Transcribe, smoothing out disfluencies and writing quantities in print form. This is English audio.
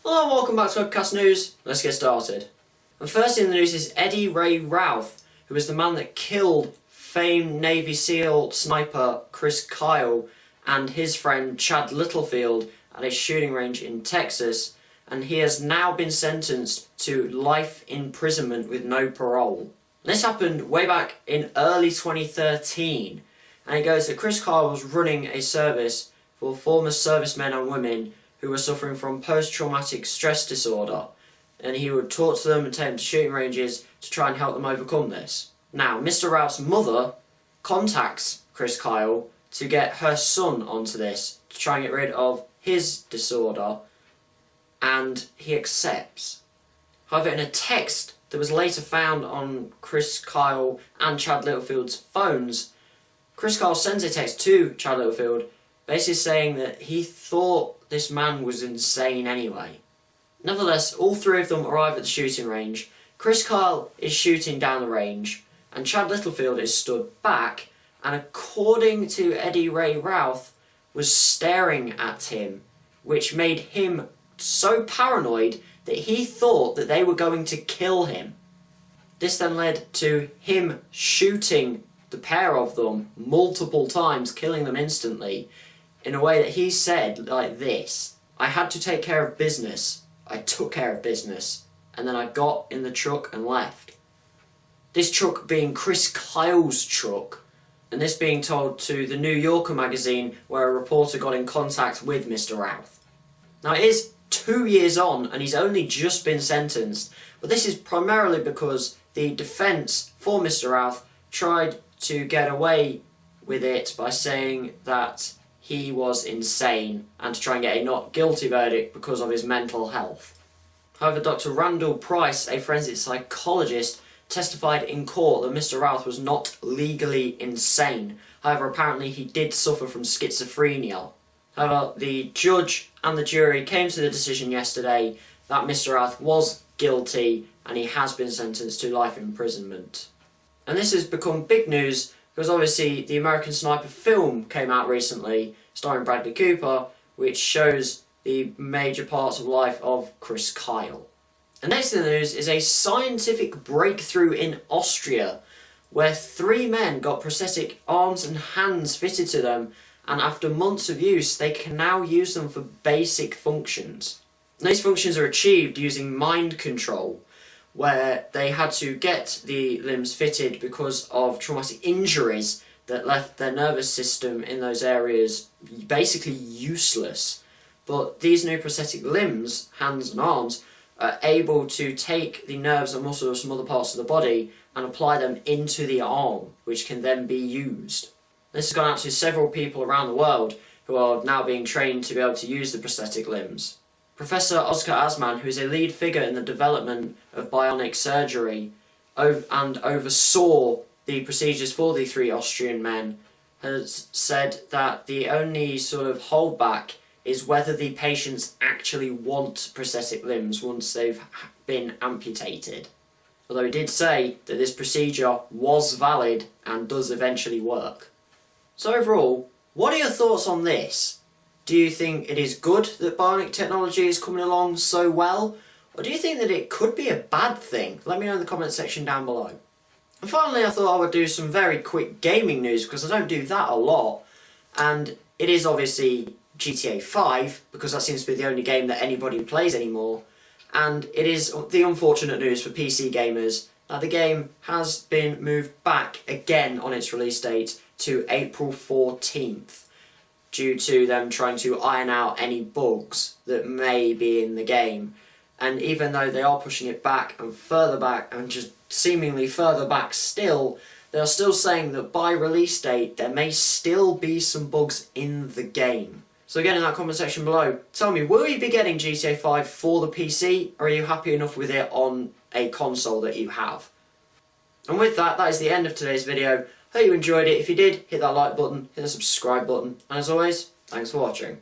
Hello and welcome back to Webcast News. Let's get started. And first in the news is Eddie Ray Routh, who was the man that killed famed Navy SEAL sniper Chris Kyle and his friend Chad Littlefield at a shooting range in Texas, and he has now been sentenced to life imprisonment with no parole. This happened way back in early 2013, and it goes that Chris Kyle was running a service for former servicemen and women who were suffering from post-traumatic stress disorder, and he would talk to them and take them to shooting ranges to try and help them overcome this. Now, Mr. Routh's mother contacts Chris Kyle to get her son onto this, to try and get rid of his disorder, and he accepts. However, in a text that was later found on Chris Kyle and Chad Littlefield's phones, Chris Kyle sends a text to Chad Littlefield basically saying that he thought this man was insane anyway. Nevertheless, all three of them arrive at the shooting range. Chris Kyle is shooting down the range, and Chad Littlefield is stood back, and according to Eddie Ray Routh, was staring at him, which made him so paranoid that he thought that they were going to kill him. This then led to him shooting the pair of them multiple times, killing them instantly, in a way that he said like this: "I had to take care of business. I took care of business. And then I got in the truck and left." This truck being Chris Kyle's truck, and this being told to the New Yorker magazine, where a reporter got in contact with Mr. Routh. Now, it is 2 years on, and he's only just been sentenced, but this is primarily because the defence for Mr. Routh tried to get away with it by saying that he was insane and to try and get a not guilty verdict because of his mental health. However, Dr. Randall Price, a forensic psychologist, testified in court that Mr. Routh was not legally insane. However, apparently he did suffer from schizophrenia. However, the judge and the jury came to the decision yesterday that Mr. Routh was guilty and he has been sentenced to life imprisonment. And this has become big news because obviously the American Sniper film came out recently, starring Bradley Cooper, which shows the major parts of life of Chris Kyle. And next in the news is a scientific breakthrough in Austria, where 3 men got prosthetic arms and hands fitted to them, and after months of use they can now use them for basic functions. And these functions are achieved using mind control, where they had to get the limbs fitted because of traumatic injuries that left their nervous system in those areas basically useless. But these new prosthetic limbs, hands and arms, are able to take the nerves and muscles of some other parts of the body and apply them into the arm, which can then be used. This has gone out to several people around the world who are now being trained to be able to use the prosthetic limbs. Professor Oscar Asman, who is a lead figure in the development of bionic surgery and oversaw the procedures for the 3 Austrian men, has said that the only sort of holdback is whether the patients actually want prosthetic limbs once they've been amputated. Although he did say that this procedure was valid and does eventually work. So overall, what are your thoughts on this? Do you think it is good that bionic technology is coming along so well? Or do you think that it could be a bad thing? Let me know in the comment section down below. And finally, I thought I would do some very quick gaming news because I don't do that a lot. And it is obviously GTA 5, because that seems to be the only game that anybody plays anymore. And it is the unfortunate news for PC gamers that the game has been moved back again on its release date to April 14th. Due to them trying to iron out any bugs that may be in the game. And even though they are pushing it back and just seemingly further back still, they are still saying that by release date there may still be some bugs in the game. So again, in that comment section below, tell me, will you be getting GTA 5 for the PC, or are you happy enough with it on a console that you have? And with that, that is the end of today's video. Hope you enjoyed it. If you did, hit that like button, hit the subscribe button, and as always, thanks for watching.